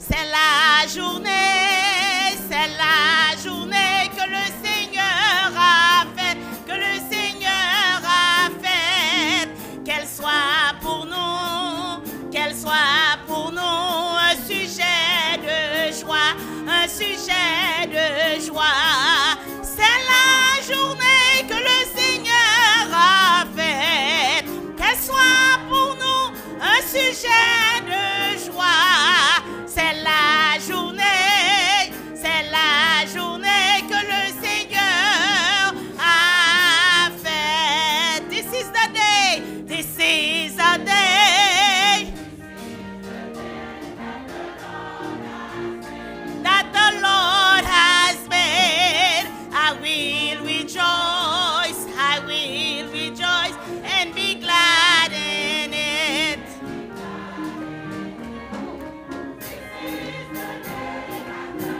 C'est la journée que le Seigneur a faite, que le Seigneur a faite. Qu'elle soit pour nous un sujet de joie, un sujet de joie. C'est la journée que le Seigneur a faite. Qu'elle soit pour nous un sujet de joie. C'est la journée que le Seigneur a faite. This is the day, this is the day that the Lord has made. I will rejoice and be glad in it.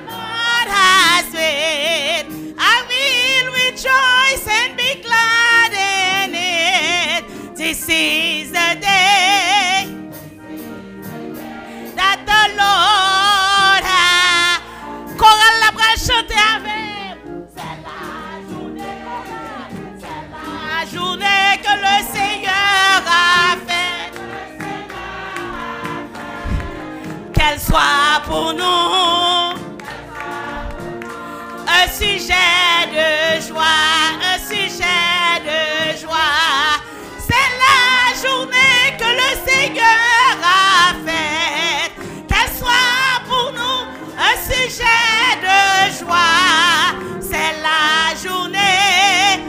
Lord has made. I will rejoice and be glad in it. This is the day that the Lord has. Chorale la bras chanter avec. C'est la journée que le Seigneur a faite. Qu'elle soit pour nous un sujet de joie, un sujet de joie. C'est la journée que le Seigneur a faite. Qu'elle soit pour nous un sujet de joie. C'est la journée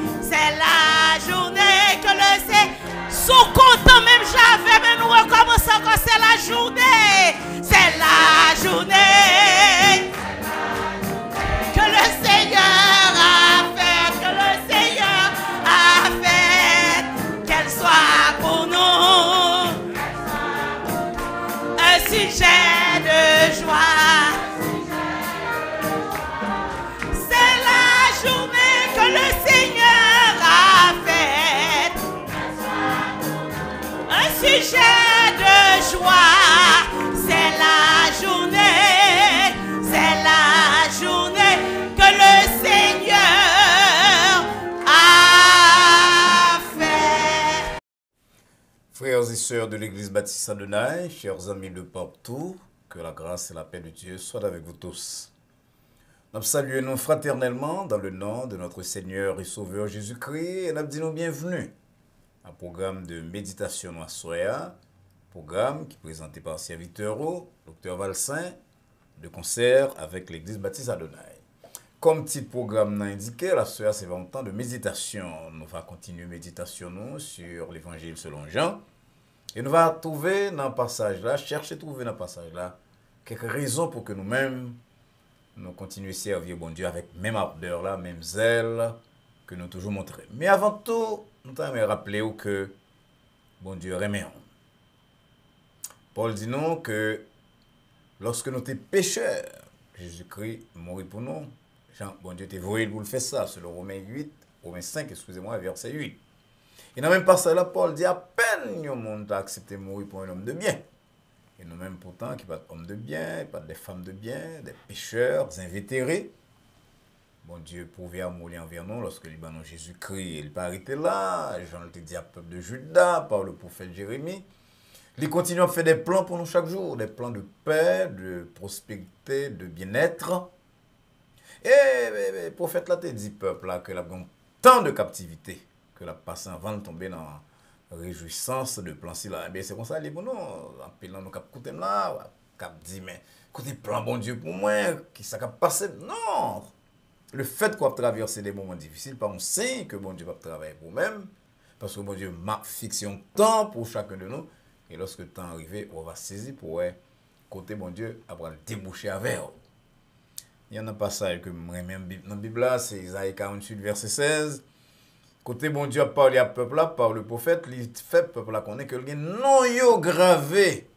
que le Seigneur. Sous content même j'avais, mais nous recommençons encore. C'est la journée que le Seigneur a fait, qu'elle soit pour nous un sujet de joie. C'est la journée que le Seigneur a faite, un sujet de joie. C'est la journée que le Seigneur a fait. Frères et sœurs de l'Église baptiste Adonai, chers amis de partout, que la grâce et la paix de Dieu soient avec vous tous. Nous saluons fraternellement dans le nom de notre Seigneur et Sauveur Jésus-Christ et nous disons bienvenue à un programme de méditation à Soya, programme qui est présenté par serviteur Dr Valsin, de concert avec l'Église baptiste Adonai. Comme petit programme l'a indiqué, la Soya c'est vraiment temps de méditation. Nous allons continuer méditation sur l'Évangile selon Jean. Et nous allons trouver dans le passage là, chercher à trouver dans le passage là, quelques raisons pour que nous-mêmes, nous continuions à servir bon Dieu avec même ardeur là, même zèle que nous toujours montré. Mais avant tout, nous allons rappeler que bon Dieu remet. Paul dit non que lorsque nous étions pécheurs, Jésus-Christ mourit pour nous. Jean, bon Dieu t'est voué pour le faire ça, selon Romains 5, excusez-moi, verset 8. Et dans le même passage là, Paul dit à peine le monde a accepté de mourir pour un homme de bien. Et nous-mêmes pourtant, qui pas d'hommes de bien, pas des femmes de bien, des pécheurs, des invétérés. Bon Dieu pouvait mourir envers nous lorsque le Libanon Jésus-Christ, il pas arrêté là. Jean le dit à peuple de Juda par le prophète Jérémie. Il continue à faire des plans pour nous chaque jour, des plans de paix, de prospérité, de bien-être. Et le prophète là te dit peuple là que la tant de captivité que la passe avant de tomber dans la réjouissance de plan si là. C'est comme ça les bon nous appelant nous cap côté là, cap dit mais côté plan bon Dieu pour moi qui ça cap passer non. Le fait qu'on traverser des moments difficiles pas on sait que bon Dieu va travailler pour nous-mêmes parce que bon Dieu m'a fixé un temps pour chacun de nous. Et lorsque le temps arrive, on va saisir pour côté bon Dieu, après déboucher avec. Il y en a un passage que même dans la Bible, c'est Isaïe 48, verset 16. Côté bon Dieu a parlé à peuple là, par le prophète, il fait peuple là connaît que le non yo gravé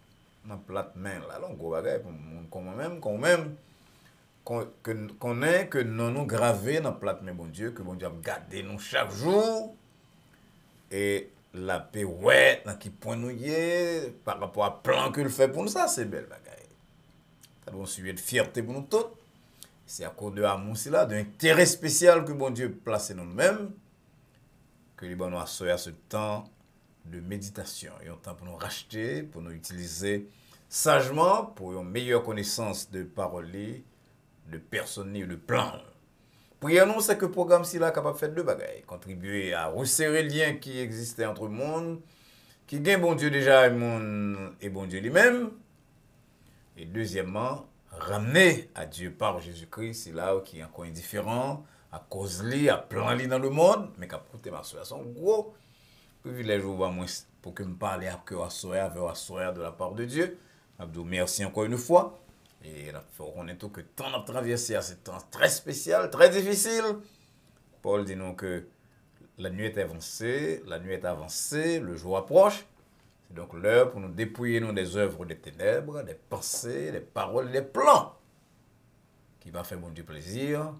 dans plate main là. Donc gros bagay pour même connaît que non nous gravé dans plate main bon Dieu, que bon Dieu a gardé nous chaque jour. Et la paix, ouais, dans qui point nous y est, par rapport à plan qu'il fait pour nous, ça, c'est belle bagaille. Ça doit suivre de fierté pour nous tous. C'est à cause de l'amour, là, d'un intérêt spécial que bon Dieu place en nous-mêmes, que les nous assoient à ce temps de méditation. Et un temps pour nous racheter, pour nous utiliser sagement, pour une meilleure connaissance de paroles, de personnes et de plans. Prions-nous, c'est que le programme-ci là capable de faire deux bagailles. Contribuer à resserrer le lien qui existait entre le monde, qui gagne bon Dieu déjà et bon Dieu lui-même. Et deuxièmement, ramener à Dieu par Jésus-Christ, c'est là qui est encore indifférent, à cause li, à plan li dans le monde, mais qu'à porter ma soeur. C'est un gros privilège pour que me parle à cœur à soeur, de la part de Dieu. Abdou, merci encore une fois. Et on est tout que temps à traverser à ce temps très spécial, très difficile. Paul dit nous que la nuit est avancée, le jour approche. C'est donc l'heure pour nous dépouiller nous des œuvres des ténèbres, des pensées, des paroles, des plans qui va faire bon Dieu plaisir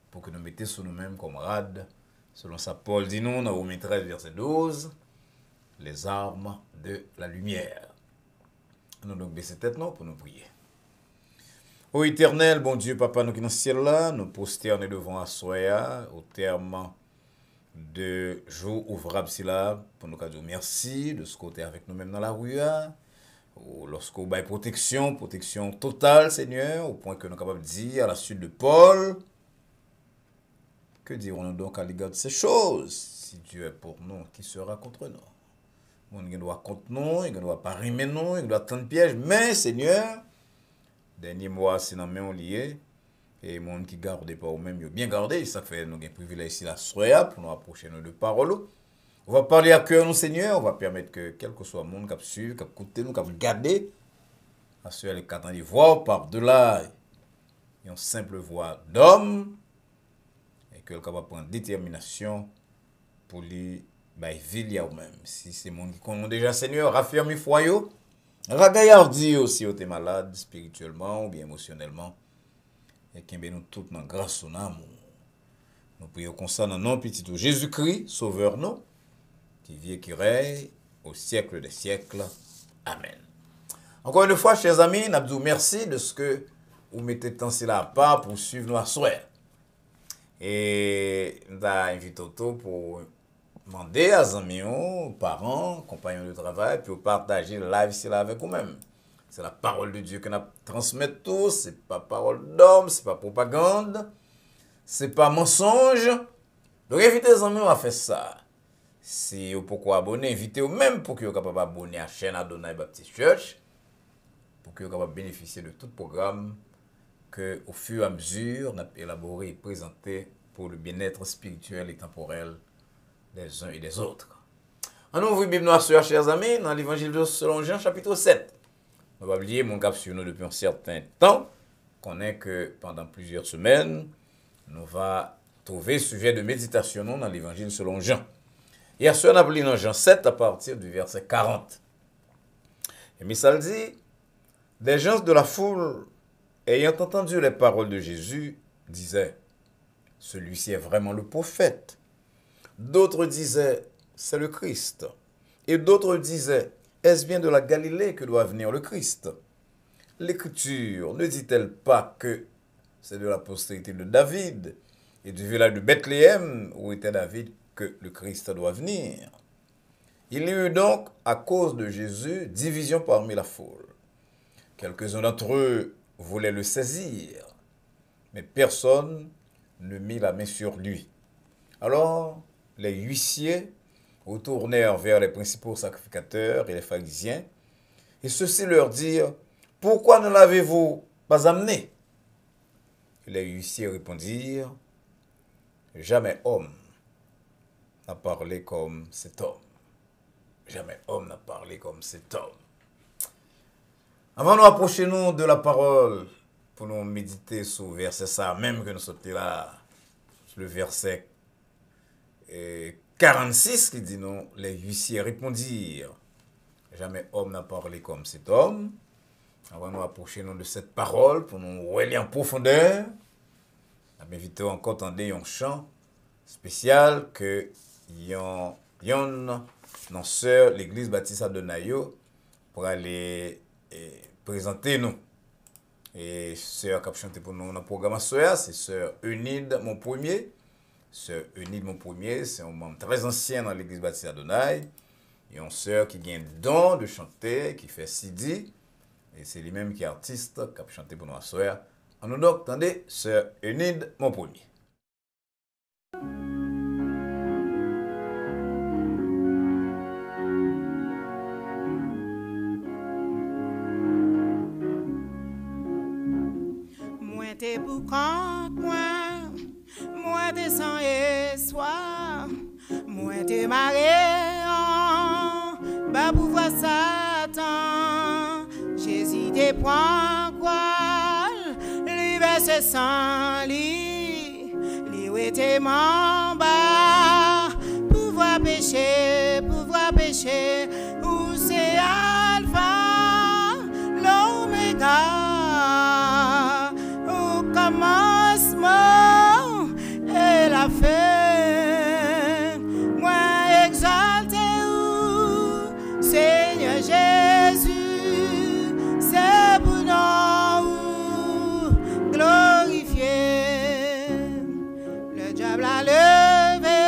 pour que nous mettions sur nous-mêmes comme rades. Selon ça, Paul dit nous dans Romains 13, verset 12, les armes de la lumière. Nous donc baisser tête non pour nous prier. Ô éternel, bon Dieu, Papa, nous qui dans le ciel là, nous prosterner devant Assoya au terme de jour ouvrable si là, pour nous dire merci de ce côté avec nous-mêmes dans la rue, lorsqu'on baille protection totale, Seigneur, au point que nous sommes capables de dire à la suite de Paul, que dirons-nous donc à l'égard de ces choses? Si Dieu est pour nous, qui sera contre nous? On ne doit contre nous, il ne doit pas rimer nous, il doit tendre piège, mais Seigneur, dernier mois, c'est dans main lié. Et les gens qui gardent pas ou même bien gardé, ça fait nous un privilège ici la soirée pour nous approcher de parole. On va parler à cœur nous Seigneur, on va permettre que quel que soit le monde qui suit, qui écoute nous, qui regarde, à ceux qui attendent de voir par-delà une simple voix d'homme et que capable prendre détermination pour lui vivre ou même si c'est monde qui connaît déjà Seigneur, raffermi foyer, ragaillardi aussi au malade spirituellement ou bien émotionnellement. Et qui nous toutes dans grâce son amour. Nous prions comme ça dans nom petit Jésus-Christ, sauveur nous, qui vit et qui règne au siècle des siècles. Amen. Encore une fois, chers amis, nous vous merci de ce que vous mettez tant là à part pour suivre nous à soir. Et nous avons invité pour demander à amis, parents, compagnons de travail, puis partager le live ici là avec vous-même. C'est la parole de Dieu que nous transmettons tous. Ce n'est pas parole d'homme, ce n'est pas propagande, ce n'est pas mensonge. Donc, invitez les amis à faire ça. Si vous pouvez abonner, invitez-vous même pour que vous soyez capable d'abonner à la chaîne Adonai Baptist Church, pour que vous soyez capable de bénéficier de tout programme que, au fur et à mesure, nous avons élaboré et présenté pour le bien-être spirituel et temporel des uns et des autres. On ouvre la Bible noire, chers amis, dans l'évangile de selon Jean, chapitre 7. On va oublier mon cap sur nous depuis un certain temps. Qu'on est que pendant plusieurs semaines, nous va trouver sujet de méditation dans l'évangile selon Jean. Hier soir, on a lu dans Jean 7 à partir du verset 40. Et Missal dit, des gens de la foule, ayant entendu les paroles de Jésus, disaient, celui-ci est vraiment le prophète. D'autres disaient, c'est le Christ. Et d'autres disaient, est-ce bien de la Galilée que doit venir le Christ? L'Écriture ne dit-elle pas que c'est de la postérité de David et du village de Bethléem où était David que le Christ doit venir? Il y eut donc, à cause de Jésus, division parmi la foule. Quelques-uns d'entre eux voulaient le saisir, mais personne ne mit la main sur lui. Alors, les huissiers retournèrent vers les principaux sacrificateurs et les pharisiens, et ceux-ci leur dirent, « Pourquoi ne l'avez-vous pas amené ?» Et les huissiers répondirent, « Jamais homme n'a parlé comme cet homme. Jamais homme n'a parlé comme cet homme. » Avant de nous approcher nous de la parole, pour nous méditer sur le verset ça, même que nous sommes là, le verset 46 qui dit non, les huissiers répondirent, jamais homme n'a parlé comme cet homme. Avant de nous approcher nous de cette parole, pour nous relier en profondeur, nous invitons encore à entendre un chant spécial que yon sœur l'église baptiste Adonai pour aller présenter nous. Et sœur qui a chanté pour nous dans le programme sœur, c'est sœur Eunide mon premier. Sœur Eunide mon premier, c'est un membre très ancien dans l'église baptiste Adonai. Et une sœur qui a un don de chanter, qui fait Sidi. Et c'est lui-même qui est artiste, qui a chanté pour nous à sœur. En nous donc, attendez, sœur Eunide mon premier. Moi t'es pour quand moi t'es sans espoir, moi t'es maré bas pour voir Satan, Jésus t'es point quoi, l'hiver sans lit, lui était bas, pouvoir pécher, où c'est Alpha, l'Oméga. Commencement et la fin, moi exalté ou Seigneur Jésus, c'est pour nous glorifier. Le diable a levé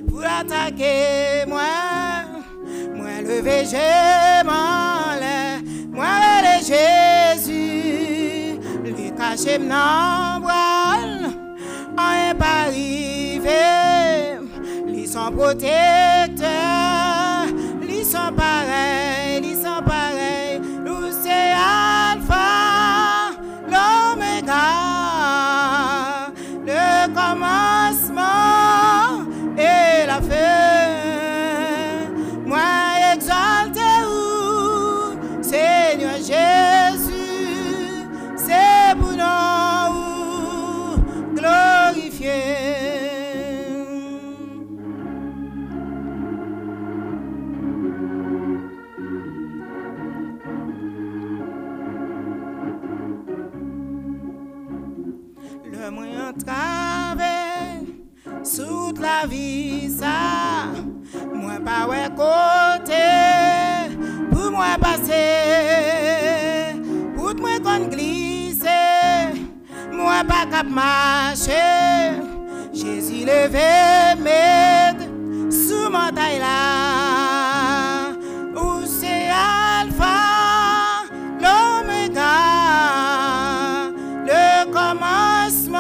pour attaquer moi levé j'ai mal, moi le Jésus. Caché m'en voile, en pas arrivé, ils sont protecteurs, ils sont pareils, nous c'est Alpha, l'Oméga, le commencement et la fin, moi exalté ou Seigneur Jésus. C'est pour nous glorifier. Le moyen de travail, toute la vie, ça, moi pas ouais côté, pour moi passer, pour moi qu'on glisse. Moi pas cap marcher, Jésus levé m'aide sous mon taille là, où c'est Alpha, l'Oméga, le commencement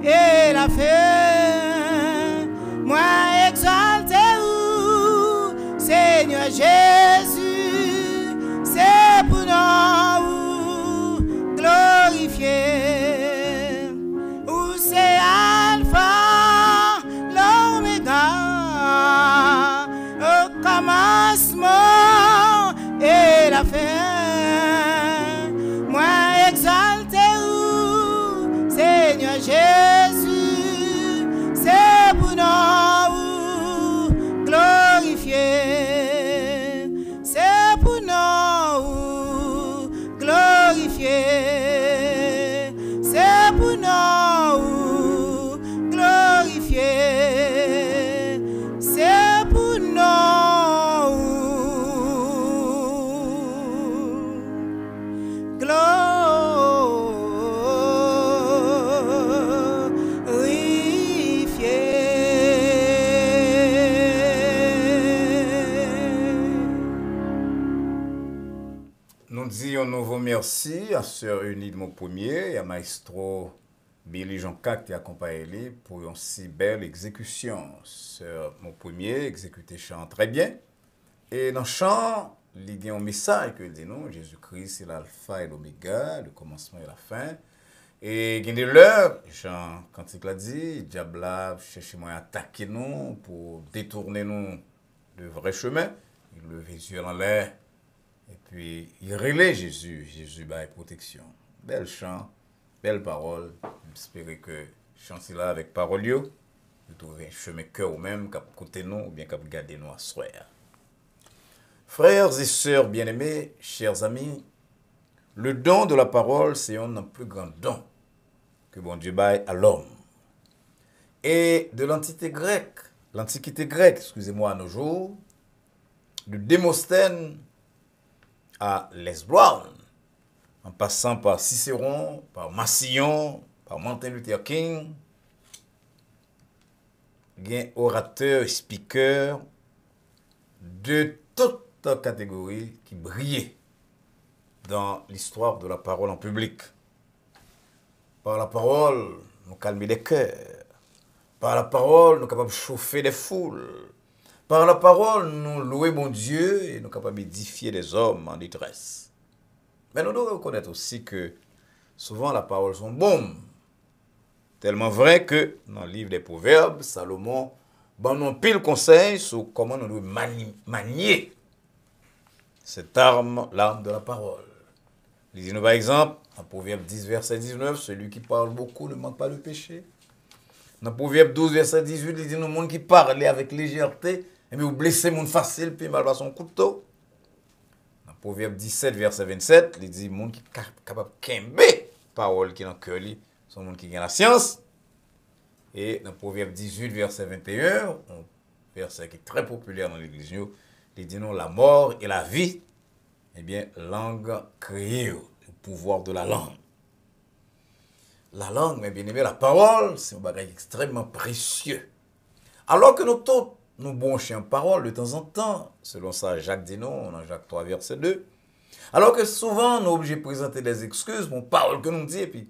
et la fin. Moi exalté ou Seigneur Jésus, c'est pour nous glorifier. Où c'est Alpha, l'Oméga, au commencement et la fin. Moi exalté ou Seigneur Jésus, c'est pour nous glorifier. C'est pour nous glorifier. C'est pour nous glorifier. C'est pour nous Nous disons un nouveau merci à Sœur Eunide mon premier et à Maestro Billy Jean-Cac qui accompagne pour une si belle exécution. Sœur mon premier exécuté chant très bien. Et dans le chant, il y a un message que dit nous, Jésus-Christ c'est l'alpha et l'oméga, le commencement et la fin. Et il y a l'heure, Jean, quand il a dit, diable a cherché à attaquer nous pour détourner nous de vrai chemin. Il lève les yeux en l'air. Et puis, il relaie Jésus. Jésus a protection. Bel chant, belle parole. J'espère que chanter là avec parole, vous trouvez un chemin cœur ou même, cap côté nous, ou bien cap garder nous à soir. Frères et sœurs bien-aimés, chers amis, le don de la parole, c'est un des plus grands dons que bon Dieu baille à l'homme. Et de l'Antiquité grecque, excusez-moi, à nos jours, de Démosthène à Les Brown, en passant par Cicéron, par Massillon, par Martin Luther King, il y a orateurs, speakers de toutes catégories qui brillaient dans l'histoire de la parole en public. Par la parole, nous calmer des cœurs. Par la parole, nous sommes capables de chauffer des foules. Par la parole, nous louer mon Dieu et nous sommes capables d'édifier des hommes en détresse. Mais nous devons reconnaître aussi que souvent la parole sont bonnes. Tellement vrai que dans le livre des Proverbes, Salomon nous pile conseil sur comment nous devons manier cette arme, l'arme de la parole. Lisez-nous par exemple, en Proverbe 10, verset 19, celui qui parle beaucoup ne manque pas de péché. Dans Proverbe 12, verset 18, il dit, nous, monde qui parle avec légèreté, et bien vous blessez mon facile, puis mal à son couteau. Dans Proverbe 17, verset 27, il dit, monde qui est capable de kembe, parole qui est dans le cœur, c'est monde qui gagne la science. Et dans Proverbe 18, verset 21, un verset qui est très populaire dans l'église, il dit, non, la mort et la vie, eh bien, langue créée, le pouvoir de la langue. La langue, mais bien aimé, la parole, c'est un bagage extrêmement précieux. Alors que nous tous, nous bronchons en parole de temps en temps, selon ça, Jacques dit non, dans Jacques 3, verset 2. Alors que souvent, nous sommes obligés de présenter des excuses pour une parole que nous dit, et puis,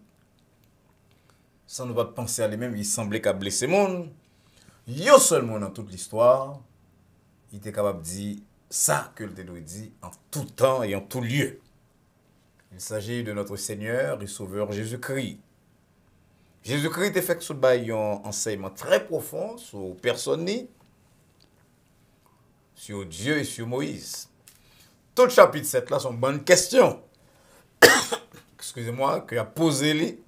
sans nous pas penser à lui-même, il semblait qu'à blesser le monde. Il y a seulement dans toute l'histoire, il était capable de dire ça que le doit dit en tout temps et en tout lieu. Il s'agit de notre Seigneur et Sauveur Jésus-Christ. Jésus-Christ effectue sous un enseignement très profond sur personne, sur Dieu et sur Moïse. Tout le chapitre 7 là sont bonnes questions. Excusez-moi, qu'il a posé lui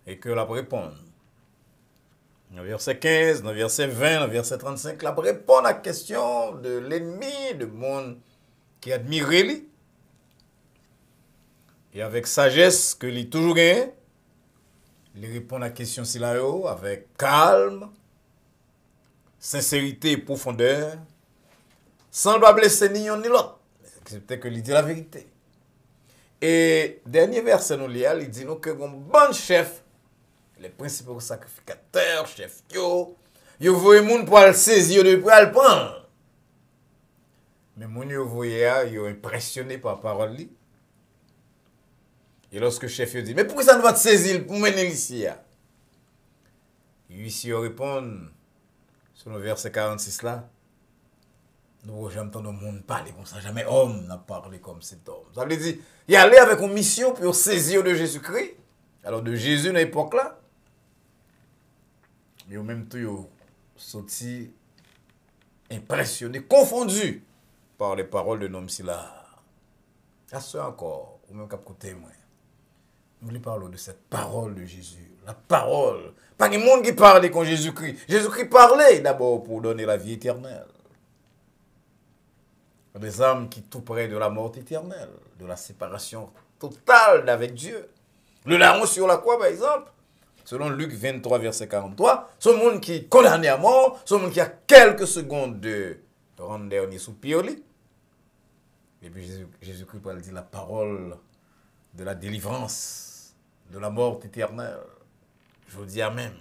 et que l'a répondre. Dans le verset 15, dans le verset 20, dans le verset 35, l'a répond à la question de l'ennemi, de monde qui admire lui. Et avec sagesse que lui toujours gagné, il répond à la question si là avec calme, sincérité et profondeur, sans ne blesser ni l'un ni l'autre. C'est peut-être que il dit la vérité. Et dernier verset nous lit, il dit nous que un bon chef, les principaux sacrificateurs, chef yo voyez moun pour le saisir de pour le prendre. Mais moun yo voyé yo impressionné par la parole li. Et lorsque le chef dit, mais pourquoi ça ne va te saisir pour mener ici? Ici, il répond, sur le verset 46 là, nous jamais entendu le monde parler comme ça, jamais homme n'a parlé comme cet homme. Ça veut dire, il allait avec une mission pour saisir de Jésus-Christ, alors de Jésus dans l'époque là, mais au même temps, ils sorti impressionné, confondu par les paroles de l'homme là. À ce encore, ou même qu'à côté moi. Nous lui parlons de cette parole de Jésus. La parole. Pas de monde qui parlait quand Jésus-Christ. Jésus-Christ parlait d'abord pour donner la vie éternelle. Des âmes qui tout près de la mort éternelle, de la séparation totale avec Dieu. Le larron sur la croix, par exemple, selon Luc 23, verset 43, ce monde qui est condamné à mort, ce monde qui a quelques secondes de rendre dernier soupir. Et puis Jésus-Christ parle dit la parole de la délivrance, de la mort éternelle. Je vous dis Amen.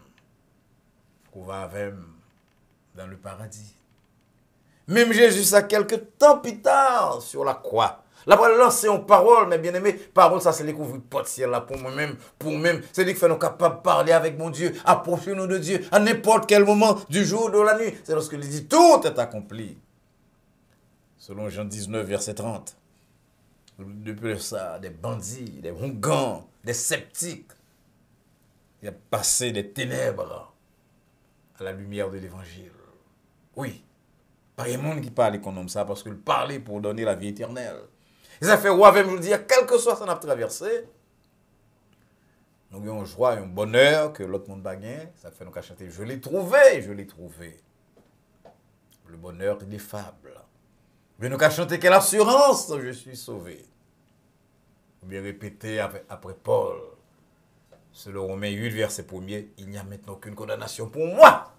Qu'on va avec dans le paradis. Même Jésus, a quelques temps plus tard, sur la croix. La parole lancée en parole, mais bien aimé, parole, ça c'est découvrir porte ciel là pour moi-même, c'est dit que fait nous capables de parler avec mon Dieu, approcher nous de Dieu à n'importe quel moment du jour ou de la nuit. C'est lorsqu'il dit tout est accompli. Selon Jean 19, verset 30. Depuis ça, des bandits, des rougans, des sceptiques, il a passé des ténèbres à la lumière de l'évangile. Oui, pas un monde qui parle comme ça, parce qu'il parlait pour donner la vie éternelle. Et ça fait roi même, je vous dis, quel que soit ça n'a traversé, nous avons une joie et un bonheur que l'autre monde n'a pas. Ça fait nous chanter, je l'ai trouvé, je l'ai trouvé. Le bonheur ineffable. Mais nous avons chanté quelle assurance, je suis sauvé. Ou bien répéter après Paul, selon Romains 8, verset 1er, il n'y a maintenant aucune condamnation pour moi.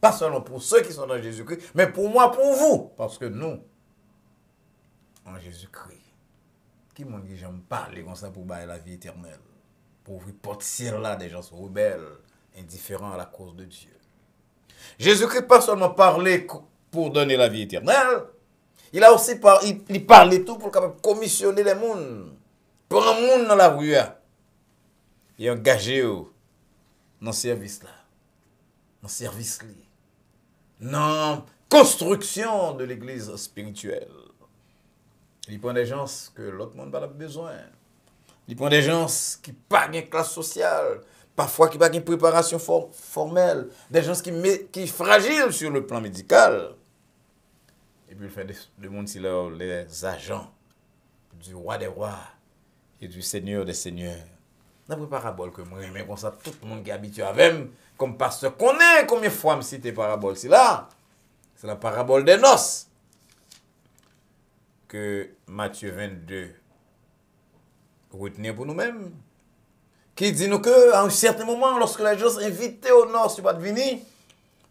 Pas seulement pour ceux qui sont dans Jésus-Christ, mais pour moi, pour vous. Parce que nous, en Jésus-Christ, Qui m'a dit j'aime parler comme ça pour bailler la vie éternelle? Pour ouvrir porte ciel là, des gens sont rebelles, indifférents à la cause de Dieu. Jésus-Christ pas seulement parlé pour donner la vie éternelle, il a aussi il parlait tout pour capable commissionner les mondes. Pour un monde dans la rue, et engager dans ce service là, dans ce service là, dans la construction de l'église spirituelle. Il prend des gens que l'autre monde n'a pas besoin. Il prend des gens qui n'ont pas de classe sociale, parfois qui n'ont pas de préparation formelle, des gens qui sont fragiles sur le plan médical. Et puis il fait de monde les agents du roi des rois et du seigneur des seigneurs. Dans la parabole que moi, mais comme ça, tout le monde qui est habitué avec moi, comme pasteur connaît combien de fois me cite parabole, c'est là. C'est la parabole des noces. Que Matthieu 22 retenir pour nous-mêmes. Qui dit nous que à un certain moment, lorsque les gens sont invités au nord sur pas de venir,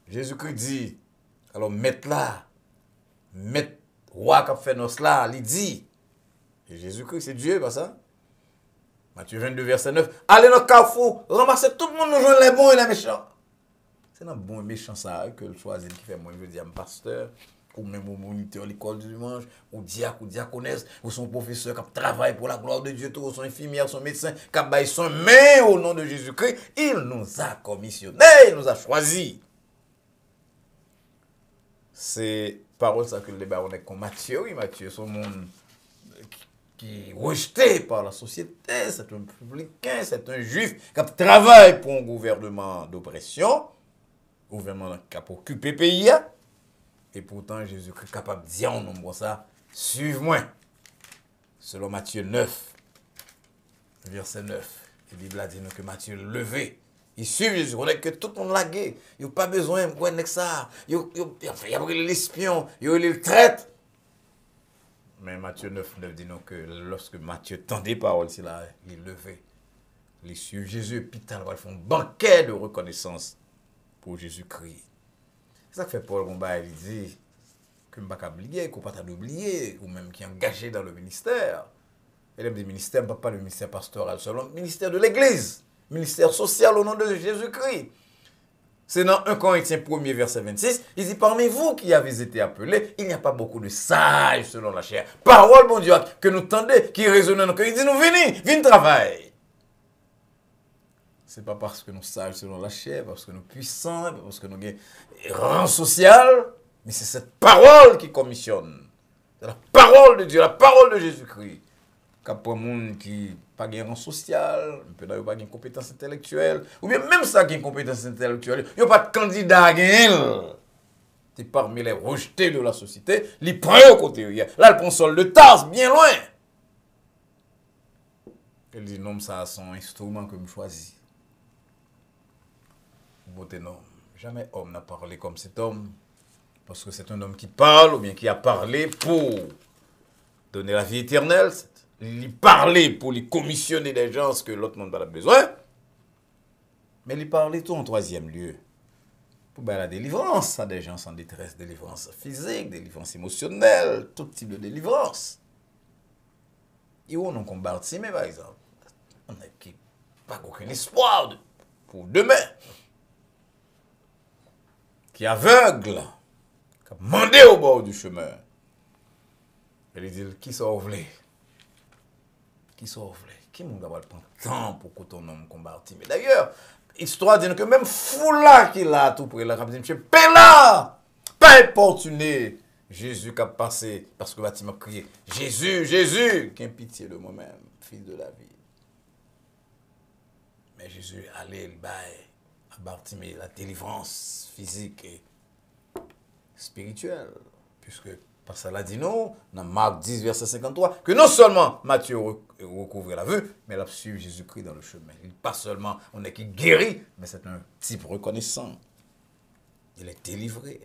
Jésus-Christ dit, alors mettez là, mettez roi qui a fait noces là, il dit, et Jésus-Christ c'est Dieu, pas ça? Matthieu 22, verset 9, allez dans le carrefour, ramassez tout le monde, nous jouons les bons et les méchants. C'est dans bon et méchant ça que le choisit qui fait moi, je veux dire, pasteur, ou même au moniteur l'école du dimanche, ou diacre, ou diaconesse, ou son professeur qui travaille pour la gloire de Dieu, ou son infirmière, son médecin, qui a baillé son main au nom de Jésus-Christ, il nous a commissionné, il nous a choisi. C'est parole ça que le débat on est comme Matthieu, oui, Matthieu, son monde qui est rejeté par la société, c'est un républicain, c'est un juif qui travaille pour un gouvernement d'oppression, gouvernement qui a occupé le pays. Et pourtant, Jésus-Christ est capable de dire en nombre ça, suive-moi. Selon Matthieu 9, verset 9. La Bible a dit que Matthieu levé. Il suit Jésus. On est que tout le monde lagué. Il n'y a pas besoin de ça. Il y a l'espion. Il y a le traite. Mais Matthieu 9, 9 dit que lorsque Matthieu tend des paroles, il est levé. Il suit Jésus. Et puis, il va faire un banquet de reconnaissance pour Jésus-Christ. C'est ça que fait Paul Gomba, il dit que je ne peux pas oublier, qu'on ne peut pas oublier, ou même qui est engagé dans le ministère. Et le ministère, pas le ministère pastoral seulement, le ministère de l'Église, ministère social au nom de Jésus-Christ. C'est dans 1 Corinthiens 1er, verset 26, il dit, parmi vous qui avez été appelés, il n'y a pas beaucoup de sages selon la chair. Parole, bon Dieu, que nous tendez, qui résonne dans nos cœurs. Il dit, nous venez travailler. Ce n'est pas parce que nous sages selon la chair, parce que nous puissants, parce que nous avons un rang social, mais c'est cette parole qui commissionne. C'est la parole de Dieu, la parole de Jésus-Christ. Quand pour un monde qui n'a pas de rang social, peut-être pas de compétence intellectuelle, ou bien même ça qui a une compétence intellectuelle, il n'y a pas de candidat à gagner. C'est parmi les rejetés de la société, il prend au côté. Là, il prend sol de tasse, bien loin. Il dit non, ça a son instrument que je choisis. Beauté non. Jamais homme n'a parlé comme cet homme. Parce que c'est un homme qui parle ou bien qui a parlé pour donner la vie éternelle. Il parlait pour lui commissionner des gens que l'autre monde n'a pas besoin. Mais il parlait tout en troisième lieu. Pour la délivrance à des gens sans détresse, délivrance physique, délivrance émotionnelle, tout type de délivrance. Et où on a combattu, mais par exemple, on n'a pas aucun espoir pour demain. Qui est aveugle, qui a demandé au bord du chemin. Elle dit, qui sauve-les? Qui sauve-les? Qui m'a prendre temps pour que ton homme combatte? Mais d'ailleurs, histoire dit que même foula qui l'a tout pour la dit, monsieur, Péla, pas importuné. Jésus qui a passé, parce que le bâtiment crié, Jésus, Jésus, qui a pitié de moi-même, fils de la vie. Mais Jésus allait le bail. Bartimée, la délivrance physique et spirituelle. Puisque, parce que là dit non, dans Marc 10, verset 53, que non seulement Matthieu recouvre la vue, mais il a suivi Jésus-Christ dans le chemin. Il pas seulement, on est qui guérit, mais c'est un type reconnaissant. Il est délivré.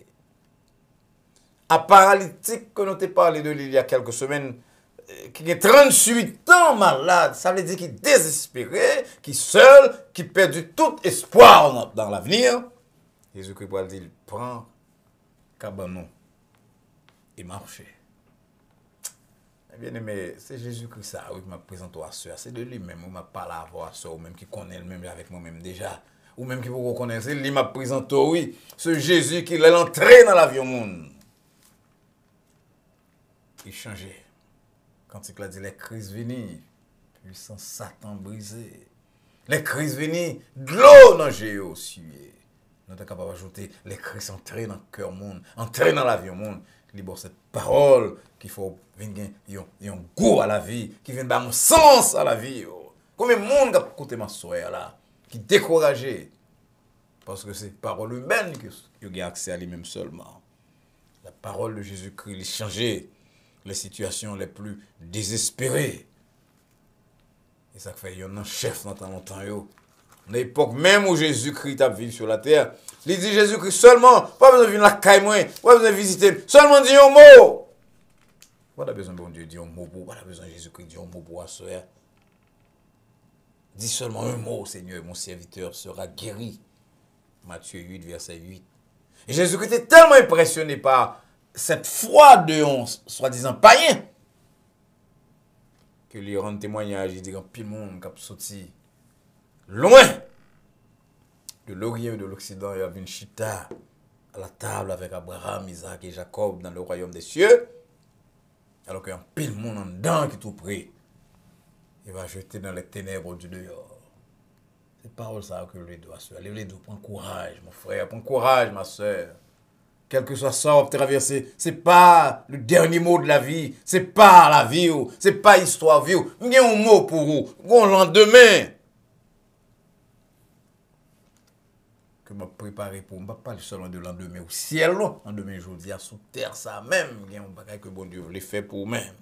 À paralytique que nous t'ai parlé de lui il y a quelques semaines, qui est 38 ans malade, ça veut dire qu'il est désespéré, qu'il est seul, qu'il a perdu tout espoir dans l'avenir. Jésus-Christ va dire, il prend cabanon et marche. Bien aimé, c'est Jésus-Christ ça, oui, qui m'a présenté à sœur. C'est de lui-même, ou m'a parlé à sœur, ou même qui connaît lui-même avec moi-même déjà. Ou même qui vous reconnaître, c'est lui m'a présenté, oui. Ce Jésus qui l'a entré dans la vie au monde. Il changeait. Quand il a dit les crises venaient, puissant Satan brisé. Les crises venaient, de l'eau dans le géo sué. Nous sommes capables d'ajouter les crises entrées dans le cœur monde, entrées dans la vie au monde. Libre cette parole qu'il faut venir un goût à la vie, qui vient donner un sens à la vie. Combien de monde a écouté ma soeur là, qui découragé parce que c'est parole humaine qui a accès à lui-même seulement. La parole de Jésus-Christ, il changeait les situations les plus désespérées. Et ça fait qu'il y a un chef dans tant longtemps. À l'époque même où Jésus-Christ a vécu sur la terre, il dit Jésus-Christ seulement, pas besoin de venir la caille moi, pas besoin de visiter, seulement dire un mot. Pas besoin de bon Dieu dire un mot pour, pas besoin de Jésus-Christ dire un mot pour assurer. Dis seulement un mot, Seigneur, mon serviteur sera guéri. Matthieu 8, verset 8. Et Jésus-Christ était tellement impressionné par cette foi de soi-disant païen que lui rend témoignage, il dit que pile monde qui a sorti loin de l'Orient et de l'Occident, il y avait une chita à la table avec Abraham, Isaac et Jacob dans le royaume des cieux. Alors qu'il y a un pile monde en dedans qui est tout près. Il va jeter dans les ténèbres du dehors. C'est parole ça que les doit se aller. Les deux, prends courage, mon frère, prends courage, ma soeur. Quel que soit ça, on va traverser. C'est pas le dernier mot de la vie. C'est pas la vie. C'est pas histoire vie. Il y a un mot pour vous. Un lendemain. Que m'a préparé pour moi, pas seulement de lendemain au ciel, lendemain aujourd'hui, à sous terre, ça même, il y a un bagage que bon Dieu voulait faire pour même.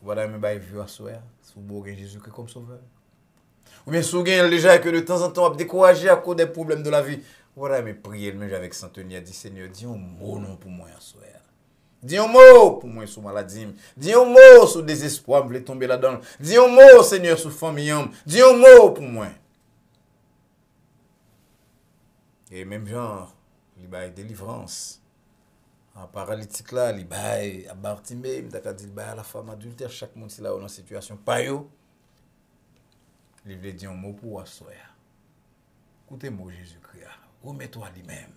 Voilà, mes bails vieux à soi, sous beau Jésus-Christ comme sauveur. Ou bien, sous déjà que de temps en temps, on découragé à cause des problèmes de la vie. Voilà, mes prières, même avec Saint-Denis, a dit Seigneur, dis un mot non pour moi à soi. Dis un mot pour moi sous maladie. Dis un mot sous désespoir, je voulais tomber là-dedans. Dis un mot, Seigneur, sous famille. Dis un mot pour moi. Et même genre, il y a délivrance. En paralytique là, il y a à Bartimée, il y a à la femme adultère, chaque monde là dans une situation pas yo. Il veut dire un mot pour soi. Écoutez-moi Jésus-Christ, remets-toi à lui-même.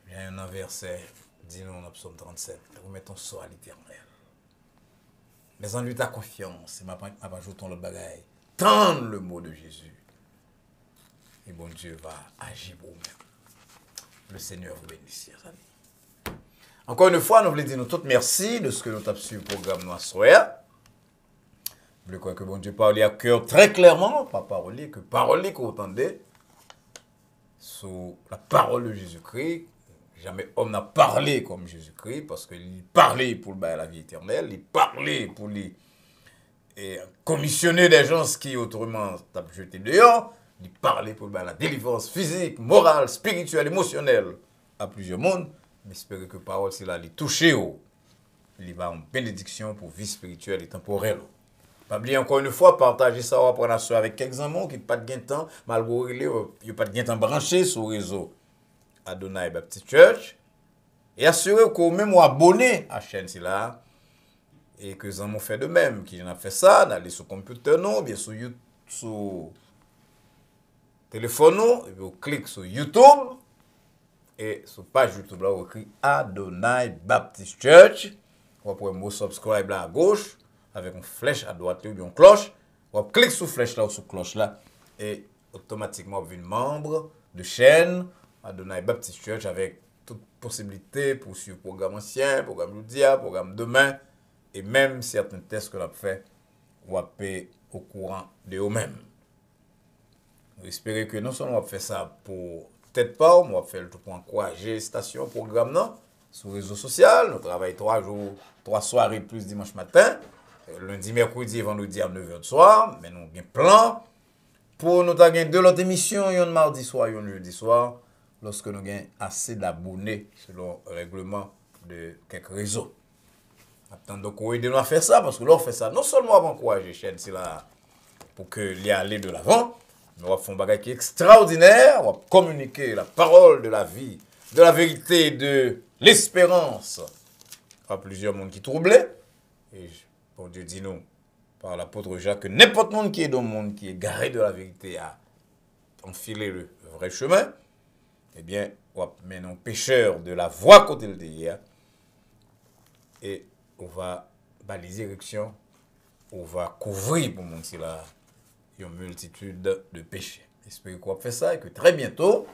Il y a un verset, dis-nous en Psaume 37, remets ton sort à l'Éternel. Mais en lui ta confiance, et m'a ajouté l'autre bagaille. Tendre le mot de Jésus. Et bon Dieu va agir pour vous-même. Le Seigneur vous bénisse, chers amis. Encore une fois, nous voulons dire nous tous merci de ce que nous avons suivi le programme Noir Soir. Nous voulons que bon Dieu parle à cœur très clairement, pas parler, que parler que vous entendez sur la parole de Jésus-Christ. Jamais homme n'a parlé comme Jésus-Christ parce qu'il parlait pour la vie éternelle, il parlait pour lui commissionner des gens qui autrement t'ont jeté dehors. Il parlait pour la délivrance physique, morale, spirituelle, émotionnelle à plusieurs mondes. Mais j'espère que la parole, c'est là, il touche. Il va en bénédiction pour vie spirituelle et temporelle. Pas oublier encore une fois, partager ça avec quelques amis qui n'ont pas de temps, malgré ils n'ont pas de temps branché sur le réseau Adonai Baptist Church. Et assurez que même abonné à la chaîne là et que les amis fait de même, qui ont fait ça, d'aller sur le computer, non, bien sur YouTube, sur téléphone, et puis on clique sur YouTube, et sur page YouTube, là, on écrit Adonai Baptist Church. On va mot subscribe là à gauche, avec une flèche à droite, ou bien une cloche. On clique sur flèche là ou sur cloche là, et automatiquement, on devient membre de chaîne Adonai Baptist Church avec toute possibilité pour suivre le programme ancien, programme Loudia, programme demain, et même certains tests que l'on a fait, on va payer au courant de eux-mêmes. J'espère que non seulement on va faire ça pour peut-être pas, on va faire le tout pour encourager la station, programme non, sur les réseaux sociaux. Nous travaillons 3 jours, 3 soirées plus dimanche matin, lundi, mercredi et vendredi à 9h du soir. Mais nous avons un plan pour nous avoir 2 autres émissions, une mardi soir et une jeudi soir, lorsque nous avons assez d'abonnés selon le règlement de quelques réseaux. Donc, on aide nous à faire ça, parce que là, on fait ça non seulement pour encourager la chaîne, c'est là pour qu'elle y aille de l'avant. On va faire un bagage qui est extraordinaire, on va communiquer la parole de la vie, de la vérité, de l'espérance sera plusieurs mondes qui troublés. Et bon Dieu dit nous, par l'apôtre Jacques, que n'importe monde qui est dans le monde, qui est garé de la vérité, à enfiler le vrai chemin, eh bien, on va mener un pécheur de la voie côté le hier. Et on va baliser direction, on va couvrir pour mon là une multitude de péchés. J'espère qu'on va faire ça et que très bientôt,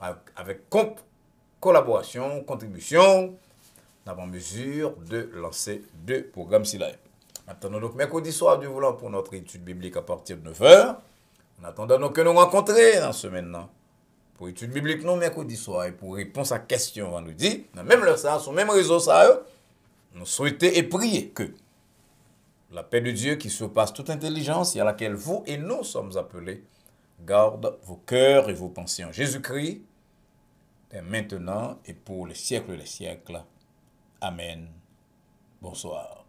avec collaboration, contribution, nous avons en mesure de lancer 2 programmes SILA. Attendons donc mercredi soir du volant pour notre étude biblique à partir de 9h. En attendant donc que nous rencontrions dans ce maintenant pour étude biblique non mercredi soir et pour réponse à questions vendredi, dans même leur ça, sur le même réseau ça, nous souhaitons et prier que la paix de Dieu qui surpasse toute intelligence et à laquelle vous et nous sommes appelés garde vos cœurs et vos pensées en Jésus-Christ, et maintenant et pour les siècles des siècles. Amen. Bonsoir.